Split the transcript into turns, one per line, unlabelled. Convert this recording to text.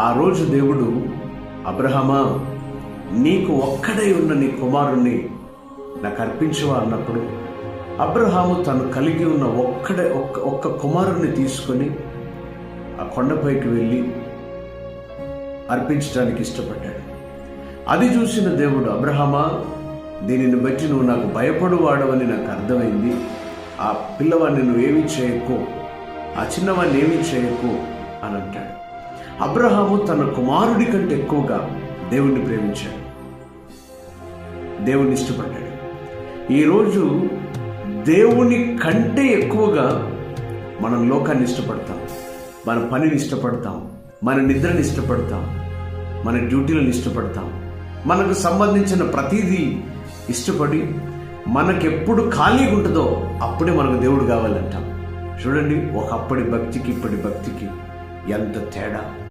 ఆ రోజు దేవుడు, అబ్రహామా, నీకు ఒక్కడై ఉన్న నీ కుమారుణ్ణి నాకు అర్పించవా అన్నప్పుడు అబ్రహాము తను కలిగి ఉన్న ఒక్క కుమారుణ్ణి తీసుకొని ఆ కొండపైకి వెళ్ళి అర్పించడానికి ఇష్టపడ్డాడు. అది చూసిన దేవుడు, అబ్రహామా, దీనిని బట్టి నువ్వు నాకు భయపడువాడవని నాకు అర్థమైంది. ఆ పిల్లవాడిని నువ్వేమీ చేయకు, ఆ చిన్నవాడిని ఏమీ చేయకు అని అంటాడు. అబ్రహాము తన కుమారుడి కంటే ఎక్కువగా దేవుణ్ణి ప్రేమించాడు, దేవుణ్ణి ఇష్టపడ్డాడు. ఈరోజు దేవుని కంటే ఎక్కువగా మనం లోకాన్ని ఇష్టపడతాం, మన పనిని ఇష్టపడతాం, మన నిద్రని ఇష్టపడతాం, మన డ్యూటీలను ఇష్టపడతాం, మనకు సంబంధించిన ప్రతిదీ ఇష్టపడి మనకెప్పుడు ఖాళీగా ఉంటుందో అప్పుడే మనకు దేవుడు కావాలంటాం. చూడండి, ఒకప్పటి భక్తికి ఇప్పటి భక్తికి ఎంత తేడా.